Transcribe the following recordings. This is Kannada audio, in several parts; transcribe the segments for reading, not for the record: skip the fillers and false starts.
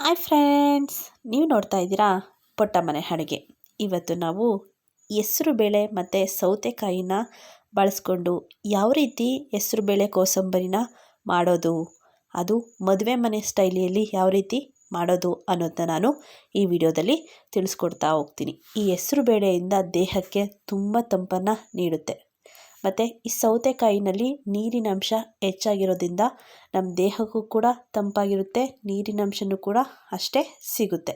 ಹಾಯ್ ಫ್ರೆಂಡ್ಸ್, ನೀವು ನೋಡ್ತಾ ಇದ್ದೀರಾ ಪುಟ್ಟ ಮನೆ ಅಡುಗೆ. ಇವತ್ತು ನಾವು ಹೆಸರುಬೇಳೆ ಮತ್ತು ಸೌತೆಕಾಯಿನ ಬಳಸ್ಕೊಂಡು ಯಾವ ರೀತಿ ಹೆಸರುಬೇಳೆ ಕೋಸಂಬರಿನ ಮಾಡೋದು, ಅದು ಮದುವೆ ಮನೆ ಸ್ಟೈಲಿಯಲ್ಲಿ ಯಾವ ರೀತಿ ಮಾಡೋದು ಅನ್ನೋದನ್ನ ನಾನು ಈ ವಿಡಿಯೋದಲ್ಲಿ ತಿಳಿಸ್ಕೊಡ್ತಾ ಹೋಗ್ತೀನಿ. ಈ ಹೆಸರುಬೇಳೆಯಿಂದ ದೇಹಕ್ಕೆ ತುಂಬ ತಂಪನ್ನು ನೀಡುತ್ತೆ. ಮತ್ತು ಈ ಸೌತೆಕಾಯಿನಲ್ಲಿ ನೀರಿನಂಶ ಹೆಚ್ಚಾಗಿರೋದ್ರಿಂದ ನಮ್ಮ ದೇಹಕ್ಕೂ ಕೂಡ ತಂಪಾಗಿರುತ್ತೆ, ನೀರಿನಂಶನೂ ಕೂಡ ಅಷ್ಟೇ ಸಿಗುತ್ತೆ.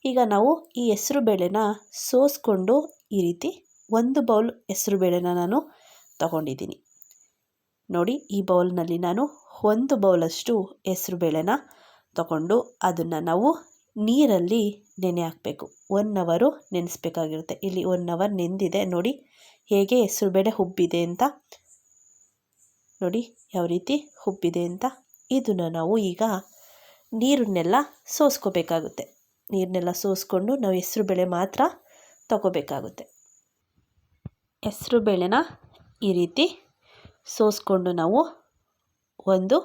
ಈಗ ನಾವು ಈ ಹೆಸರುಬೇಳೆನ ಸೋಸ್ಕೊಂಡು ಈ ರೀತಿ 1 ಬೌಲ್ ಹೆಸರುಬೇಳೆನ ನಾನು ತಗೊಂಡಿದ್ದೀನಿ. ನೋಡಿ, ಈ ಬೌಲ್ನಲ್ಲಿ ನಾನು 1 ಬೌಲಷ್ಟು ಹೆಸರುಬೇಳೆನ ತಗೊಂಡು ಅದನ್ನು ನಾವು ನೀರಲ್ಲಿ ನೆನೆ ಹಾಕಬೇಕು. 1 ಅವರು ನೆನೆಸ್ಬೇಕಾಗಿರುತ್ತೆ. ಇಲ್ಲಿ 1 ಅವರ್ ನೆಂದಿದೆ. ನೋಡಿ ಹೇಗೆ ಹೆಸರುಬೇಳೆ ಹುಬ್ಬಿದೆ ಅಂತ, ನೋಡಿ ಯಾವ ರೀತಿ ಹುಬ್ಬಿದೆ ಅಂತ. ಇದನ್ನು ನಾವು ಈಗ ನೀರನ್ನೆಲ್ಲ ಸೋಸ್ಕೋಬೇಕಾಗುತ್ತೆ. ನೀರನ್ನೆಲ್ಲ ಸೋಸ್ಕೊಂಡು ನಾವು ಹೆಸರುಬೇಳೆ ಮಾತ್ರ ತಗೋಬೇಕಾಗುತ್ತೆ. ಹೆಸರುಬೇಳೆನ ಈ ರೀತಿ ಸೋಸ್ಕೊಂಡು ನಾವು ಒಂದು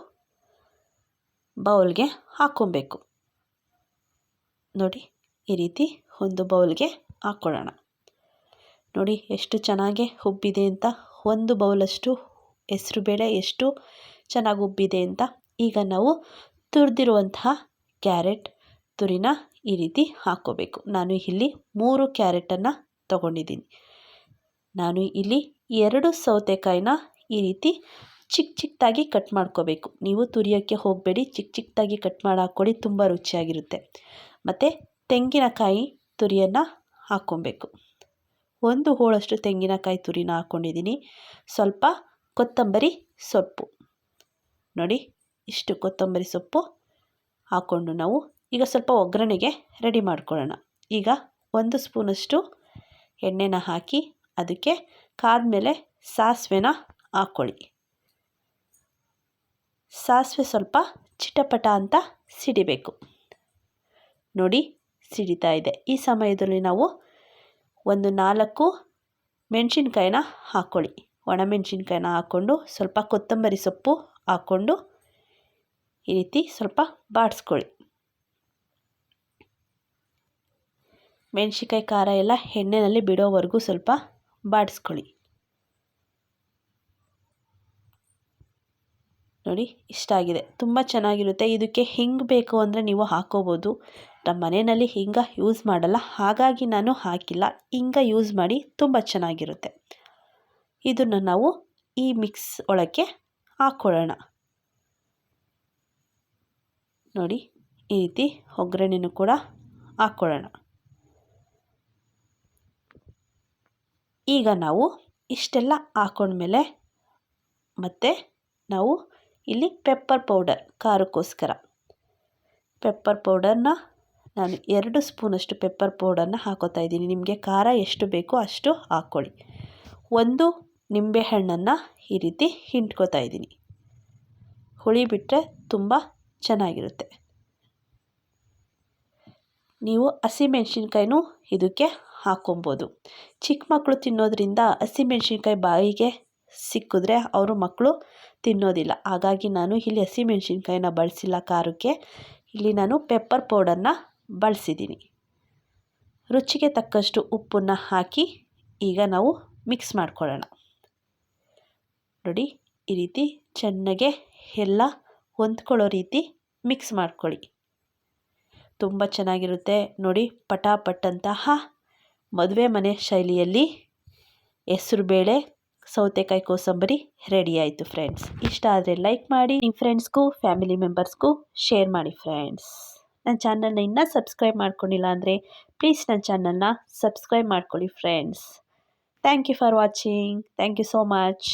ಬೌಲ್ಗೆ ಹಾಕ್ಕೊಬೇಕು. ನೋಡಿ ಈ ರೀತಿ ಒಂದು ಬೌಲ್ಗೆ ಹಾಕ್ಕೊಳ್ಳೋಣ. ನೋಡಿ ಎಷ್ಟು ಚೆನ್ನಾಗಿ ಉಬ್ಬಿದೆ ಅಂತ. 1 ಬೌಲಷ್ಟು ಹೆಸರುಬೇಳೆ ಎಷ್ಟು ಚೆನ್ನಾಗಿ ಉಬ್ಬಿದೆ ಅಂತ. ಈಗ ನಾವು ತುರಿದಿರುವಂತಹ ಕ್ಯಾರೆಟ್ ತುರಿನ ಈ ರೀತಿ ಹಾಕ್ಕೋಬೇಕು. ನಾನು ಇಲ್ಲಿ 3 ಕ್ಯಾರೆಟನ್ನು ತಗೊಂಡಿದ್ದೀನಿ. ನಾನು ಇಲ್ಲಿ 2 ಸೌತೆಕಾಯಿನ ಈ ರೀತಿ ಚಿಕ್ಕದಾಗಿ ಕಟ್ ಮಾಡ್ಕೋಬೇಕು. ನೀವು ತುರಿಯೋಕ್ಕೆ ಹೋಗಬೇಡಿ, ಚಿಕ್ಕದಾಗಿ ಕಟ್ ಮಾಡಿ ಹಾಕ್ಕೊಳ್ಳಿ, ತುಂಬ ರುಚಿಯಾಗಿರುತ್ತೆ. ಮತ್ತು ತೆಂಗಿನಕಾಯಿ ತುರಿಯನ್ನು ಹಾಕ್ಕೊಬೇಕು. 1 ಹೋಳಷ್ಟು ತೆಂಗಿನಕಾಯಿ ತುರಿನ ಹಾಕ್ಕೊಂಡಿದ್ದೀನಿ. ಸ್ವಲ್ಪ ಕೊತ್ತಂಬರಿ ಸೊಪ್ಪು, ನೋಡಿ ಇಷ್ಟು ಕೊತ್ತಂಬರಿ ಸೊಪ್ಪು ಹಾಕ್ಕೊಂಡು ನಾವು ಈಗ ಸ್ವಲ್ಪ ಒಗ್ಗರಣೆಗೆ ರೆಡಿ ಮಾಡ್ಕೊಳ್ಳೋಣ. ಈಗ 1 ಸ್ಪೂನಷ್ಟು ಎಣ್ಣೆನ ಹಾಕಿ ಅದಕ್ಕೆ ಕಾದ್ಮೇಲೆ ಸಾಸಿವೆನ ಹಾಕ್ಕೊಳ್ಳಿ. ಸಾಸಿವೆ ಸ್ವಲ್ಪ ಚಿಟಪಟ ಅಂತ ಸಿಡಿಬೇಕು. ನೋಡಿ ಸಿಡಿತಾ ಇದೆ. ಈ ಸಮಯದಲ್ಲಿ ನಾವು 4 ಮೆಣಸಿನ್ಕಾಯಿನ ಹಾಕ್ಕೊಳ್ಳಿ. ಒಣಮೆಣಸಿನ್ಕಾಯಿನ ಹಾಕ್ಕೊಂಡು ಸ್ವಲ್ಪ ಕೊತ್ತಂಬರಿ ಸೊಪ್ಪು ಹಾಕ್ಕೊಂಡು ಈ ರೀತಿ ಸ್ವಲ್ಪ ಬಾಡಿಸ್ಕೊಳ್ಳಿ. ಮೆಣಸಿನ್ಕಾಯಿ ಖಾರ ಎಲ್ಲ ಎಣ್ಣೆಯಲ್ಲಿ ಬಿಡೋವರೆಗೂ ಸ್ವಲ್ಪ ಬಾಡಿಸ್ಕೊಳ್ಳಿ. ನೋಡಿ ಇಷ್ಟಾಗಿದೆ. ತುಂಬ ಚೆನ್ನಾಗಿರುತ್ತೆ. ಇದಕ್ಕೆ ಹಿಂಗೆ ಬೇಕು ಅಂದರೆ ನೀವು ಹಾಕೋಬೋದು. ನಮ್ಮ ಮನೆಯಲ್ಲಿ ಹಿಂಗೆ ಯೂಸ್ ಮಾಡಲ್ಲ, ಹಾಗಾಗಿ ನಾನು ಹಾಕಿಲ್ಲ. ಹಿಂಗೆ ಯೂಸ್ ಮಾಡಿ, ತುಂಬ ಚೆನ್ನಾಗಿರುತ್ತೆ. ಇದನ್ನು ನಾವು ಈ ಮಿಕ್ಸ್ ಒಳಕ್ಕೆ ಹಾಕ್ಕೊಳ್ಳೋಣ. ನೋಡಿ ಈ ರೀತಿ ಒಗ್ಗರಣೆನೂ ಕೂಡ ಹಾಕ್ಕೊಳ್ಳೋಣ. ಈಗ ನಾವು ಇಷ್ಟೆಲ್ಲ ಹಾಕ್ಕೊಂಡ್ಮೇಲೆ ಮತ್ತೆ ನಾವು ಇಲ್ಲಿ ಪೆಪ್ಪರ್ ಪೌಡರ್, ಖಾರಕ್ಕೋಸ್ಕರ ಪೆಪ್ಪರ್ ಪೌಡರ್ನ ನಾನು 2 ಸ್ಪೂನಷ್ಟು ಪೆಪ್ಪರ್ ಪೌಡರ್ನ ಹಾಕೋತಾ ಇದ್ದೀನಿ. ನಿಮಗೆ ಖಾರ ಎಷ್ಟು ಬೇಕೋ ಅಷ್ಟು ಹಾಕ್ಕೊಳ್ಳಿ. 1 ನಿಂಬೆಹಣ್ಣನ್ನು ಈ ರೀತಿ ಹಿಂಡ್ಕೋತಾ ಇದ್ದೀನಿ. ಹುಳಿ ಬಿಟ್ಟರೆ ತುಂಬ ಚೆನ್ನಾಗಿರುತ್ತೆ. ನೀವು ಹಸಿಮೆಣ್ಸಿನ್ಕಾಯಿನೂ ಇದಕ್ಕೆ ಹಾಕ್ಕೊಬೋದು. ಚಿಕ್ಕ ಮಕ್ಕಳು ತಿನ್ನೋದ್ರಿಂದ ಹಸಿಮೆಣ್ಸಿನ್ಕಾಯಿ ಬಾಯಿಗೆ ಸಿಕ್ಕಿದ್ರೆ ಅವರು ಮಕ್ಕಳು ತಿನ್ನೋದಿಲ್ಲ. ಹಾಗಾಗಿ ನಾನು ಇಲ್ಲಿ ಹಸಿಮೆಣ್ಸಿನ್ಕಾಯಿನ ಬಳಸಿಲ್ಲ ಖಾರಕ್ಕೆ. ಇಲ್ಲಿ ನಾನು ಪೆಪ್ಪರ್ ಪೌಡರ್ನ ಬಳಸಿದ್ದೀನಿ. ರುಚಿಗೆ ತಕ್ಕಷ್ಟು ಉಪ್ಪನ್ನು ಹಾಕಿ ಈಗ ನಾವು ಮಿಕ್ಸ್ ಮಾಡ್ಕೊಳ್ಳೋಣ. ನೋಡಿ ಈ ರೀತಿ ಚೆನ್ನಾಗೆ ಎಲ್ಲ ಹೊಂದ್ಕೊಳ್ಳೋ ರೀತಿ ಮಿಕ್ಸ್ ಮಾಡ್ಕೊಳ್ಳಿ. ತುಂಬ ಚೆನ್ನಾಗಿರುತ್ತೆ. ನೋಡಿ ಪಟಾಪಟ್ಟಂತಹ ಮದುವೆ ಮನೆ ಶೈಲಿಯಲ್ಲಿ ಹೆಸರುಬೇಳೆ ಸೌತೆಕಾಯಿ ಕೋಸಂಬರಿ ರೆಡಿ ಆಯಿತು ಫ್ರೆಂಡ್ಸ್. ಇಷ್ಟ ಆದರೆ ಲೈಕ್ ಮಾಡಿ, ನಿಮ್ಮ ಫ್ರೆಂಡ್ಸ್ಗೂ ಫ್ಯಾಮಿಲಿ ಮೆಂಬರ್ಸ್ಗೂ ಶೇರ್ ಮಾಡಿ ಫ್ರೆಂಡ್ಸ್. ನನ್ನ ಚಾನಲ್ನ ಇನ್ನೂ ಸಬ್ಸ್ಕ್ರೈಬ್ ಮಾಡ್ಕೊಂಡಿಲ್ಲ ಅಂದರೆ ಪ್ಲೀಸ್ ನನ್ನ ಚಾನಲ್ನ ಸಬ್ಸ್ಕ್ರೈಬ್ ಮಾಡ್ಕೊಳ್ಳಿ friends. Thank you for watching. Thank you so much.